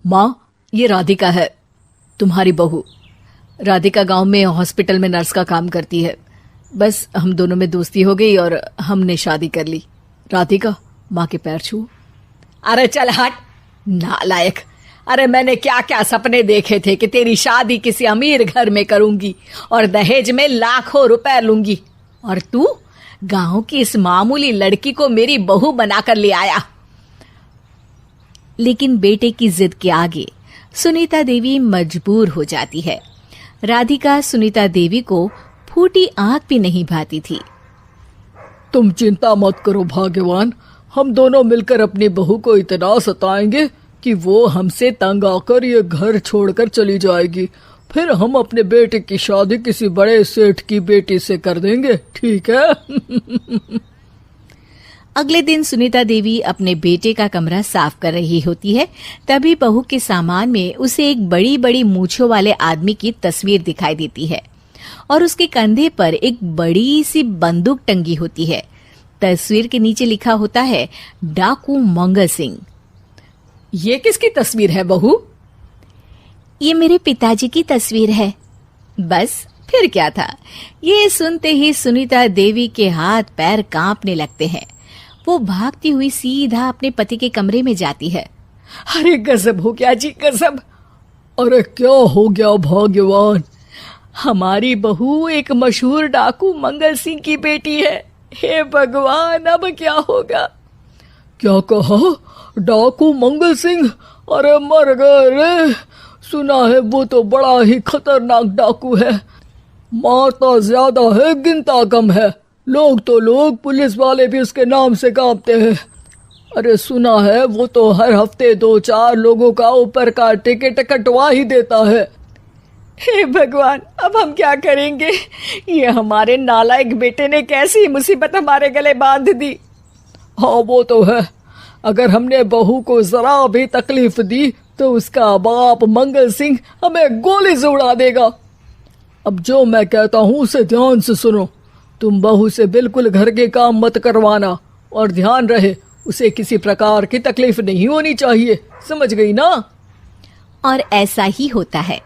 माँ, ये राधिका है, तुम्हारी बहू। राधिका गांव में हॉस्पिटल में नर्स का काम करती है। बस हम दोनों में दोस्ती हो गई और हमने शादी कर ली। राधिका, माँ के पैर छू। अरे चल हट नालायक। अरे मैंने क्या क्या सपने देखे थे कि तेरी शादी किसी अमीर घर में करूंगी और दहेज में लाखों रुपए लूंगी, और तू गांव की इस मामूली लड़की को मेरी बहू बनाकर ले आया। लेकिन बेटे की जिद के आगे सुनीता देवी मजबूर हो जाती है। राधिका सुनीता देवी को फूटी आंख भी नहीं भाती थी। तुम चिंता मत करो भाग्यवान, हम दोनों मिलकर अपनी बहू को इतना सताएंगे कि वो हमसे तंग आकर ये घर छोड़कर चली जाएगी। फिर हम अपने बेटे की शादी किसी बड़े सेठ की बेटी से कर देंगे, ठीक है? अगले दिन सुनीता देवी अपने बेटे का कमरा साफ कर रही होती है। तभी बहू के सामान में उसे एक बड़ी बड़ी मूंछों वाले आदमी की तस्वीर दिखाई देती है और उसके कंधे पर एक बड़ी सी बंदूक टंगी होती है। तस्वीर के नीचे लिखा होता है डाकू मंगल सिंह। ये किसकी तस्वीर है बहू? ये मेरे पिताजी की तस्वीर है। बस फिर क्या था, ये सुनते ही सुनीता देवी के हाथ पैर कांपने लगते हैं। वो भागती हुई सीधा अपने पति के कमरे में जाती है। अरे गजब हो गया जी, गजब। अरे क्या हो गया भाग्यवान? हमारी बहू एक मशहूर डाकू मंगल सिंह की बेटी है। हे भगवान, अब क्या होगा? क्या कहा? डाकू मंगल सिंह? अरे मर गए रे। सुना है वो तो बड़ा ही खतरनाक डाकू है, मारता ज्यादा है गिनता कम है। लोग पुलिस वाले भी उसके नाम से कांपते हैं। अरे सुना है वो तो हर हफ्ते 2-4 लोगों का ऊपर का टिकट कटवा ही देता है। हे भगवान, अब हम क्या करेंगे? ये हमारे नालायक बेटे ने कैसी मुसीबत हमारे गले बांध दी। हाँ वो तो है, अगर हमने बहू को जरा भी तकलीफ दी तो उसका बाप मंगल सिंह हमें गोली से उड़ा देगा। अब जो मैं कहता हूँ उसे ध्यान से सुनो। तुम बहू से बिल्कुल घर के काम मत करवाना, और ध्यान रहे उसे किसी प्रकार की तकलीफ नहीं होनी चाहिए, समझ गई ना? और ऐसा ही होता है।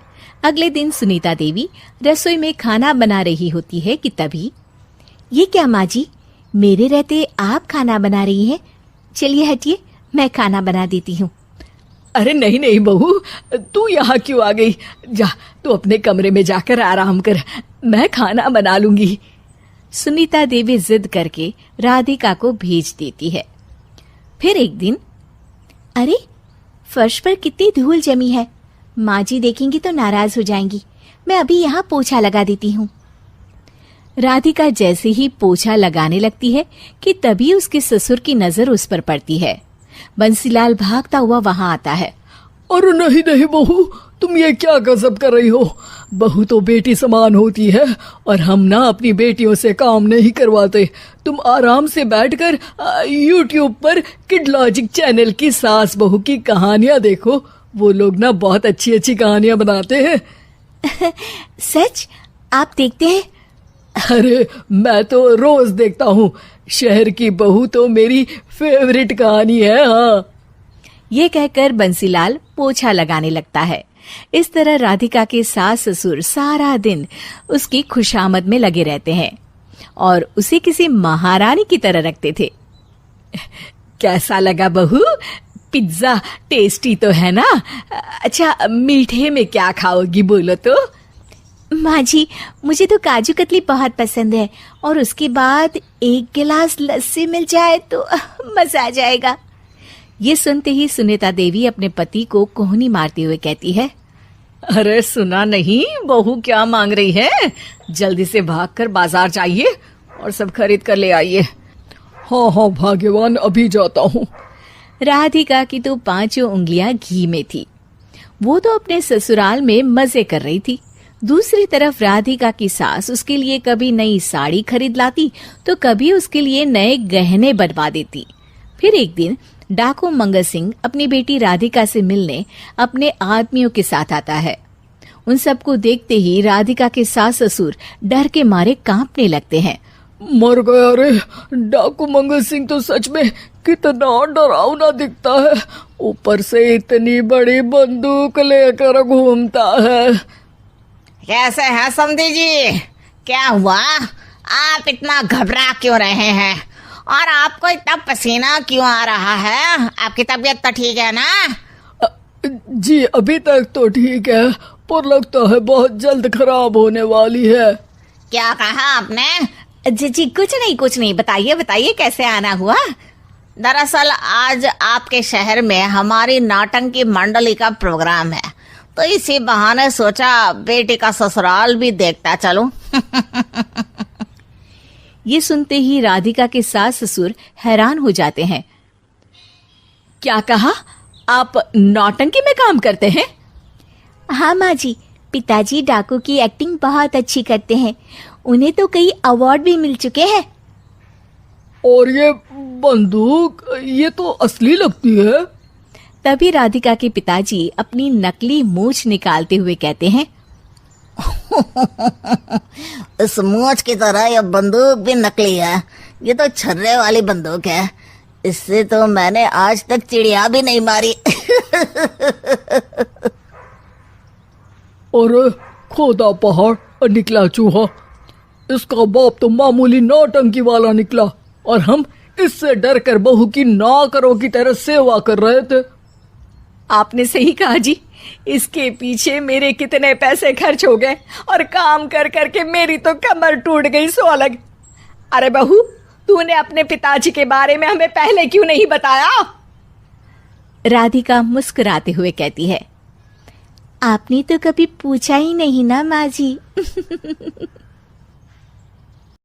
अगले दिन सुनीता देवी रसोई में खाना बना रही होती है कि तभी, ये क्या माँ जी, मेरे रहते आप खाना बना रही हैं? चलिए हटिए, मैं खाना बना देती हूँ। अरे नहीं नहीं बहू, तू यहाँ क्यों आ गई? जा तू अपने कमरे में जाकर आराम कर, मैं खाना बना लूंगी। सुनीता देवी जिद करके राधिका को भेज देती है। फिर एक दिन, अरे फर्श पर कितनी धूल जमी है, माँ जी देखेंगी तो नाराज हो जाएंगी, मैं अभी यहाँ पोछा लगा देती हूँ। राधिका जैसे ही पोछा लगाने लगती है कि तभी उसके ससुर की नजर उस पर पड़ती है। बंसीलाल भागता हुआ वहां आता है। अरे नहीं नहीं बहू, तुम ये क्या गजब कर रही हो? बहू तो बेटी समान होती है और हम ना अपनी बेटियों से काम नहीं करवाते। तुम आराम से बैठकर YouTube पर किड लॉजिक चैनल की सास बहू की कहानियां देखो। वो लोग ना बहुत अच्छी अच्छी कहानियां बनाते हैं। सच? आप देखते हैं? अरे मैं तो रोज देखता हूँ। शहर की बहू तो मेरी फेवरेट कहानी है। हाँ, ये कहकर बंसीलाल पोछा लगाने लगता है। इस तरह राधिका के सास ससुर सारा दिन उसकी खुशामद में लगे रहते हैं और उसे किसी महारानी की तरह रखते थे। कैसा लगा बहू? पिज्जा टेस्टी तो है ना? अच्छा, मीठे में क्या खाओगी बोलो तो? माँ जी, मुझे तो काजू कतली बहुत पसंद है और उसके बाद 1 गिलास लस्सी मिल जाए तो मजा आ जाएगा। ये सुनते ही सुनीता देवी अपने पति को कोहनी मारते हुए कहती है, अरे सुना नहीं बहू क्या मांग रही है? जल्दी से भागकर बाजार जाइए और सब खरीद कर ले आइए। हाँ हाँ भाग्यवान, अभी जाता हूँ। राधिका की तो 5 उंगलियां घी में थी। वो तो अपने ससुराल में मजे कर रही थी। दूसरी तरफ राधिका की सास उसके लिए कभी नई साड़ी खरीद लाती तो कभी उसके लिए नए गहने बनवा देती। फिर एक दिन डाकू मंगल सिंह अपनी बेटी राधिका से मिलने अपने आदमियों के साथ आता है। उन सबको देखते ही राधिका के सास ससुर डर के मारे कांपने लगते हैं। मर गया रे। डाकू मंगल सिंह तो सच में कितना डरावना दिखता है, ऊपर से इतनी बड़ी बंदूक लेकर घूमता है। कैसे हैं समधी जी? क्या हुआ? आप इतना घबरा क्यों रहे हैं? और आपको इतना पसीना क्यों आ रहा है? आपकी तबीयत तो ठीक है ना? जी अभी तक तो ठीक है, पर लगता है बहुत जल्द खराब होने वाली है। क्या कहा आपने? जी कुछ नहीं, बताइए बताइए कैसे आना हुआ। दरअसल आज आपके शहर में हमारी नाटंकी मंडली का प्रोग्राम है, तो इसी बहाने सोचा बेटी का ससुराल भी देखता चलूं। ये सुनते ही राधिका के सास ससुर हैरान हो जाते हैं। क्या कहा? आप नौटंकी में काम करते हैं? हाँ माँ जी, पिताजी डाकू की एक्टिंग बहुत अच्छी करते हैं, उन्हें तो कई अवार्ड भी मिल चुके हैं। और ये बंदूक, ये तो असली लगती है। तभी राधिका के पिताजी अपनी नकली मूंछ निकालते हुए कहते हैं, इस मूंछ की तरह यह बंदूक भी नकली है। ये तो छर्रे वाली बंदूक है, इससे तो मैंने आज तक चिड़िया भी नहीं मारी। और खोदा पहाड़ और निकला चूहा। इसका बाप तो मामूली नौटंकी वाला निकला, और हम इससे डर कर बहू की नौकरों की तरह सेवा कर रहे थे। आपने सही कहा जी, इसके पीछे मेरे कितने पैसे खर्च हो गए, और काम कर करके मेरी तो कमर टूट गई सो अलग। अरे बहू, तूने अपने पिताजी के बारे में हमें पहले क्यों नहीं बताया? राधिका मुस्कुराते हुए कहती है, आपने तो कभी पूछा ही नहीं ना माँ जी।